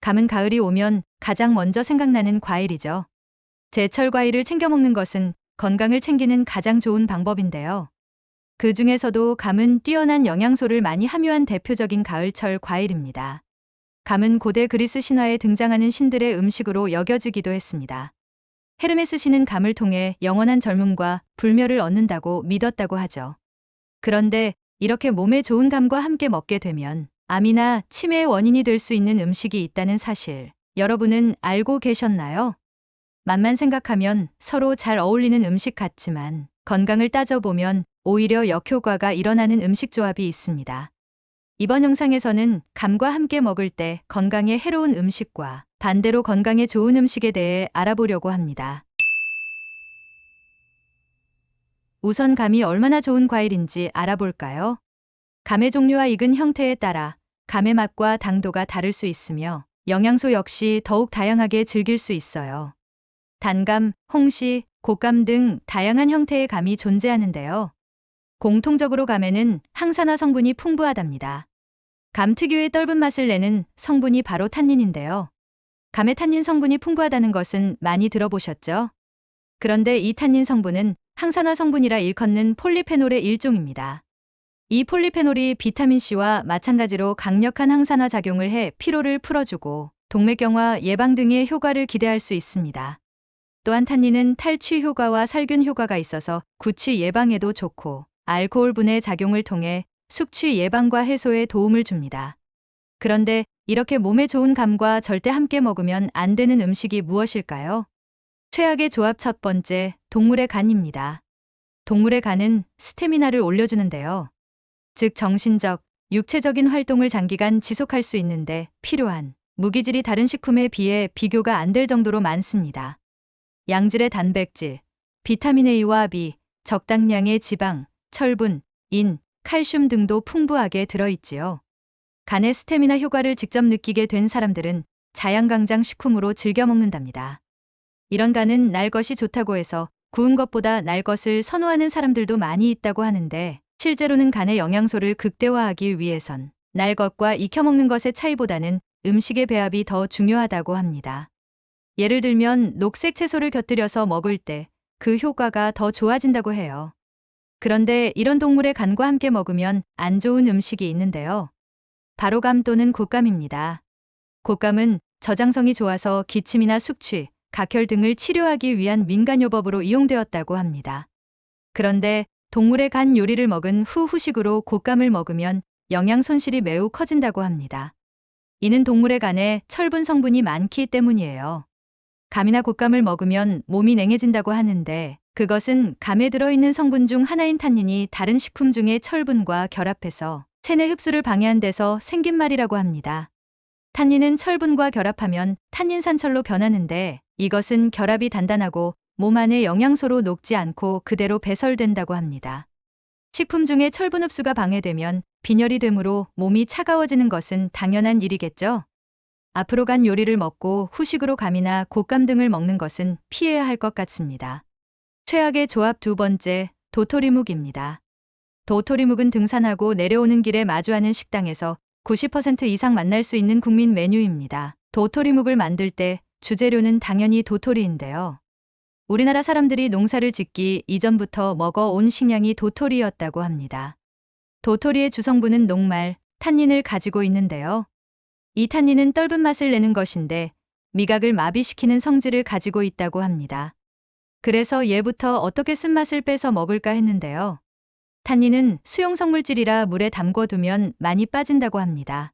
감은 가을이 오면 가장 먼저 생각나는 과일이죠. 제철 과일을 챙겨 먹는 것은 건강을 챙기는 가장 좋은 방법인데요. 그 중에서도 감은 뛰어난 영양소를 많이 함유한 대표적인 가을철 과일입니다. 감은 고대 그리스 신화에 등장하는 신들의 음식으로 여겨지기도 했습니다. 헤르메스 신은 감을 통해 영원한 젊음과 불멸을 얻는다고 믿었다고 하죠. 그런데 이렇게 몸에 좋은 감과 함께 먹게 되면 암이나 치매의 원인이 될 수 있는 음식이 있다는 사실, 여러분은 알고 계셨나요? 맛만 생각하면 서로 잘 어울리는 음식 같지만 건강을 따져보면 오히려 역효과가 일어나는 음식 조합이 있습니다. 이번 영상에서는 감과 함께 먹을 때 건강에 해로운 음식과 반대로 건강에 좋은 음식에 대해 알아보려고 합니다. 우선 감이 얼마나 좋은 과일인지 알아볼까요? 감의 종류와 익은 형태에 따라 감의 맛과 당도가 다를 수 있으며 영양소 역시 더욱 다양하게 즐길 수 있어요. 단감, 홍시, 곶감 등 다양한 형태의 감이 존재하는데요. 공통적으로 감에는 항산화 성분이 풍부하답니다. 감 특유의 떫은 맛을 내는 성분이 바로 탄닌인데요. 감의 탄닌 성분이 풍부하다는 것은 많이 들어보셨죠? 그런데 이 탄닌 성분은 항산화 성분이라 일컫는 폴리페놀의 일종입니다. 이 폴리페놀이 비타민C와 마찬가지로 강력한 항산화 작용을 해 피로를 풀어주고 동맥경화 예방 등의 효과를 기대할 수 있습니다. 또한 탄닌은 탈취 효과와 살균 효과가 있어서 구취 예방에도 좋고 알코올 분해 작용을 통해 숙취 예방과 해소에 도움을 줍니다. 그런데 이렇게 몸에 좋은 감과 절대 함께 먹으면 안 되는 음식이 무엇일까요? 최악의 조합 첫 번째, 동물의 간입니다. 동물의 간은 스태미나를 올려주는데요. 즉 정신적, 육체적인 활동을 장기간 지속할 수 있는데 필요한 무기질이 다른 식품에 비해 비교가 안 될 정도로 많습니다. 양질의 단백질, 비타민 A와 B, 적당량의 지방, 철분, 인, 칼슘 등도 풍부하게 들어있지요. 간의 스태미나 효과를 직접 느끼게 된 사람들은 자양강장 식품으로 즐겨 먹는답니다. 이런 간은 날 것이 좋다고 해서 구운 것보다 날 것을 선호하는 사람들도 많이 있다고 하는데 실제로는 간의 영양소를 극대화하기 위해선 날 것과 익혀 먹는 것의 차이보다는 음식의 배합이 더 중요하다고 합니다. 예를 들면 녹색 채소를 곁들여서 먹을 때 그 효과가 더 좋아진다고 해요. 그런데 이런 동물의 간과 함께 먹으면 안 좋은 음식이 있는데요. 바로 감 또는 곶감입니다. 곶감은 저장성이 좋아서 기침이나 숙취, 각혈 등을 치료하기 위한 민간요법으로 이용되었다고 합니다. 그런데 동물의 간 요리를 먹은 후 후식으로 곶감을 먹으면 영양 손실이 매우 커진다고 합니다. 이는 동물의 간에 철분 성분이 많기 때문이에요. 감이나 곶감을 먹으면 몸이 냉해진다고 하는데 그것은 감에 들어있는 성분 중 하나인 탄닌이 다른 식품 중의 철분과 결합해서 체내 흡수를 방해한 데서 생긴 말이라고 합니다. 탄닌은 철분과 결합하면 탄닌산철로 변하는데 이것은 결합이 단단하고 몸 안의 영양소로 녹지 않고 그대로 배설된다고 합니다. 식품 중에 철분 흡수가 방해되면 빈혈이 되므로 몸이 차가워지는 것은 당연한 일이겠죠? 앞으로 간 요리를 먹고 후식으로 감이나 곶감 등을 먹는 것은 피해야 할 것 같습니다. 최악의 조합 두 번째, 도토리묵입니다. 도토리묵은 등산하고 내려오는 길에 마주하는 식당에서 90% 이상 만날 수 있는 국민 메뉴입니다. 도토리묵을 만들 때 주재료는 당연히 도토리인데요. 우리나라 사람들이 농사를 짓기 이전부터 먹어온 식량이 도토리였다고 합니다. 도토리의 주성분은 녹말, 탄닌을 가지고 있는데요. 이 탄닌은 떫은 맛을 내는 것인데 미각을 마비시키는 성질을 가지고 있다고 합니다. 그래서 예부터 어떻게 쓴맛을 빼서 먹을까 했는데요. 탄닌은 수용성물질이라 물에 담궈두면 많이 빠진다고 합니다.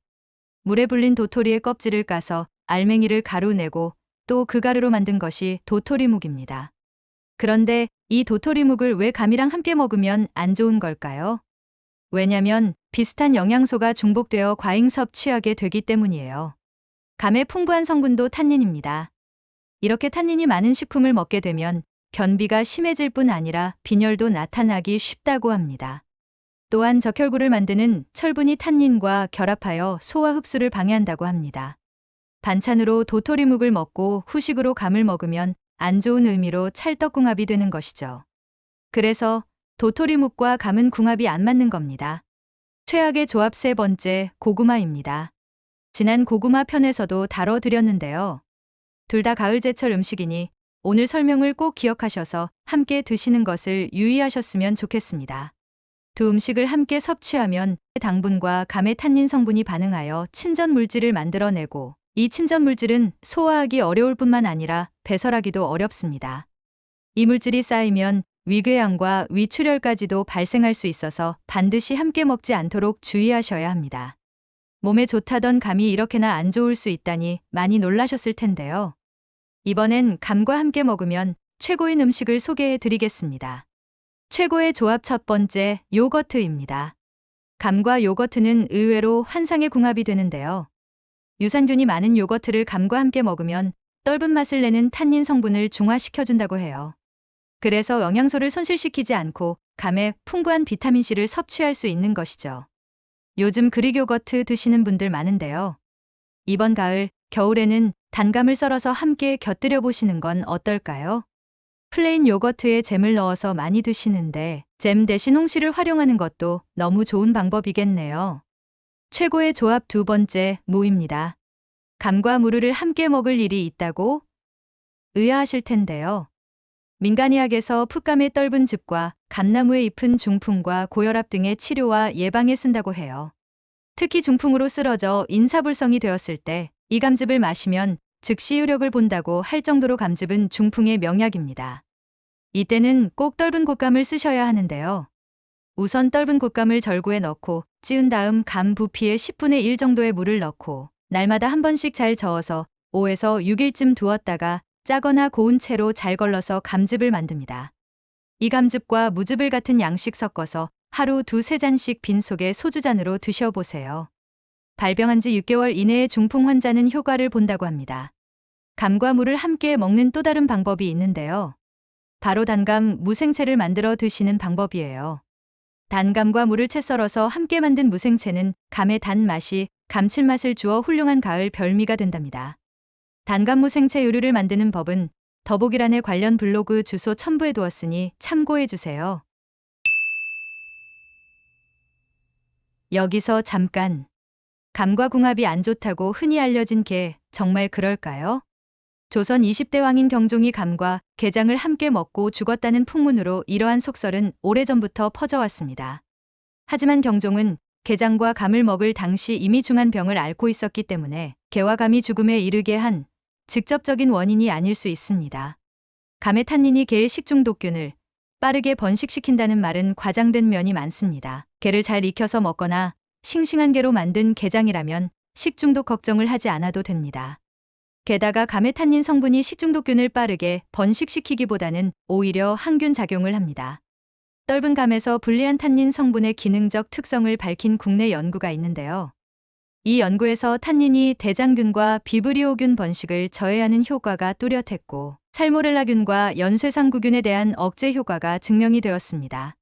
물에 불린 도토리의 껍질을 까서 알맹이를 가루내고 또 그 가루로 만든 것이 도토리묵입니다. 그런데 이 도토리묵을 왜 감이랑 함께 먹으면 안 좋은 걸까요? 왜냐면 비슷한 영양소가 중복되어 과잉 섭취하게 되기 때문이에요. 감의 풍부한 성분도 탄닌입니다. 이렇게 탄닌이 많은 식품을 먹게 되면 변비가 심해질 뿐 아니라 빈혈도 나타나기 쉽다고 합니다. 또한 적혈구를 만드는 철분이 탄닌과 결합하여 소화 흡수를 방해한다고 합니다. 반찬으로 도토리묵을 먹고 후식으로 감을 먹으면 안 좋은 의미로 찰떡궁합이 되는 것이죠. 그래서 도토리묵과 감은 궁합이 안 맞는 겁니다. 최악의 조합 세 번째, 고구마입니다. 지난 고구마 편에서도 다뤄드렸는데요. 둘 다 가을제철 음식이니 오늘 설명을 꼭 기억하셔서 함께 드시는 것을 유의하셨으면 좋겠습니다. 두 음식을 함께 섭취하면 당분과 감의 탄닌 성분이 반응하여 침전 물질을 만들어내고 이 침전 물질은 소화하기 어려울 뿐만 아니라 배설하기도 어렵습니다. 이 물질이 쌓이면 위궤양과 위출혈까지도 발생할 수 있어서 반드시 함께 먹지 않도록 주의하셔야 합니다. 몸에 좋다던 감이 이렇게나 안 좋을 수 있다니 많이 놀라셨을 텐데요. 이번엔 감과 함께 먹으면 최고인 음식을 소개해 드리겠습니다. 최고의 조합 첫 번째, 요거트입니다. 감과 요거트는 의외로 환상의 궁합이 되는데요. 유산균이 많은 요거트를 감과 함께 먹으면 떫은 맛을 내는 탄닌 성분을 중화시켜준다고 해요. 그래서 영양소를 손실시키지 않고 감에 풍부한 비타민C를 섭취할 수 있는 것이죠. 요즘 그릭 요거트 드시는 분들 많은데요. 이번 가을, 겨울에는 단감을 썰어서 함께 곁들여 보시는 건 어떨까요? 플레인 요거트에 잼을 넣어서 많이 드시는데 잼 대신 홍시를 활용하는 것도 너무 좋은 방법이겠네요. 최고의 조합 두 번째, 무입니다. 감과 무를 함께 먹을 일이 있다고 의아하실 텐데요. 민간의학에서 풋감의 떫은 즙과 감나무의 잎은 중풍과 고혈압 등의 치료와 예방에 쓴다고 해요. 특히 중풍으로 쓰러져 인사불성이 되었을 때 이 감즙을 마시면 즉시 효력을 본다고 할 정도로 감즙은 중풍의 명약입니다. 이때는 꼭 떫은 곶감을 쓰셔야 하는데요. 우선 떫은 곶감을 절구에 넣고 찌은 다음 감 부피의 10분의 1 정도의 물을 넣고 날마다 한 번씩 잘 저어서 5에서 6일쯤 두었다가 짜거나 고운 채로 잘 걸러서 감즙을 만듭니다. 이 감즙과 무즙을 같은 양씩 섞어서 하루 2~3잔씩 빈속에 소주잔으로 드셔보세요. 발병한 지 6개월 이내의 중풍 환자는 효과를 본다고 합니다. 감과 무를 함께 먹는 또 다른 방법이 있는데요. 바로 단감 무생채를 만들어 드시는 방법이에요. 단감과 무를 채 썰어서 함께 만든 무생채는 감의 단맛이 감칠맛을 주어 훌륭한 가을 별미가 된답니다. 단감 무생채 요리를 만드는 법은 더보기란에 관련 블로그 주소 첨부해 두었으니 참고해 주세요. 여기서 잠깐. 감과 궁합이 안 좋다고 흔히 알려진 게 정말 그럴까요? 조선 20대 왕인 경종이 감과 게장을 함께 먹고 죽었다는 풍문으로 이러한 속설은 오래전부터 퍼져왔습니다. 하지만 경종은 게장과 감을 먹을 당시 이미 중한 병을 앓고 있었기 때문에 게와 감이 죽음에 이르게 한 직접적인 원인이 아닐 수 있습니다. 감의 탄닌이 게의 식중독균을 빠르게 번식시킨다는 말은 과장된 면이 많습니다. 게를 잘 익혀서 먹거나 싱싱한 게로 만든 게장이라면 식중독 걱정을 하지 않아도 됩니다. 게다가 감의 탄닌 성분이 식중독균을 빠르게 번식시키기보다는 오히려 항균 작용을 합니다. 떫은 감에서 불리한 탄닌 성분의 기능적 특성을 밝힌 국내 연구가 있는데요. 이 연구에서 탄닌이 대장균과 비브리오균 번식을 저해하는 효과가 뚜렷했고 살모렐라균과 연쇄상구균에 대한 억제 효과가 증명이 되었습니다.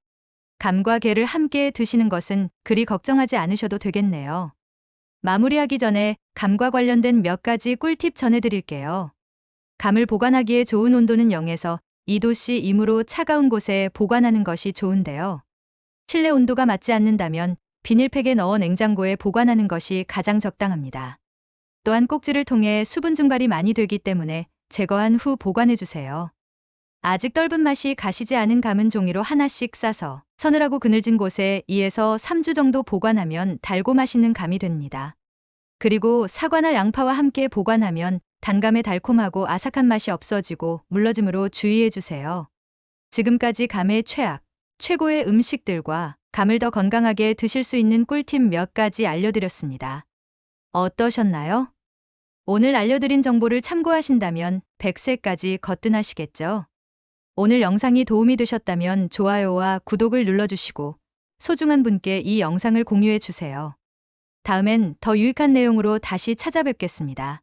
감과 게를 함께 드시는 것은 그리 걱정하지 않으셔도 되겠네요. 마무리하기 전에 감과 관련된 몇 가지 꿀팁 전해드릴게요. 감을 보관하기에 좋은 온도는 0에서 2도씨 이므로 차가운 곳에 보관하는 것이 좋은데요. 실내 온도가 맞지 않는다면 비닐팩에 넣어 냉장고에 보관하는 것이 가장 적당합니다. 또한 꼭지를 통해 수분 증발이 많이 되기 때문에 제거한 후 보관해주세요. 아직 떫은 맛이 가시지 않은 감은 종이로 하나씩 싸서 서늘하고 그늘진 곳에 2에서 3주 정도 보관하면 달고 맛있는 감이 됩니다. 그리고 사과나 양파와 함께 보관하면 단감의 달콤하고 아삭한 맛이 없어지고 물러짐으로 주의해주세요. 지금까지 감의 최악, 최고의 음식들과 감을 더 건강하게 드실 수 있는 꿀팁 몇 가지 알려드렸습니다. 어떠셨나요? 오늘 알려드린 정보를 참고하신다면 100세까지 거뜬하시겠죠? 오늘 영상이 도움이 되셨다면 좋아요와 구독을 눌러주시고 소중한 분께 이 영상을 공유해주세요. 다음엔 더 유익한 내용으로 다시 찾아뵙겠습니다.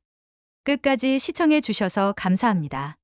끝까지 시청해 주셔서 감사합니다.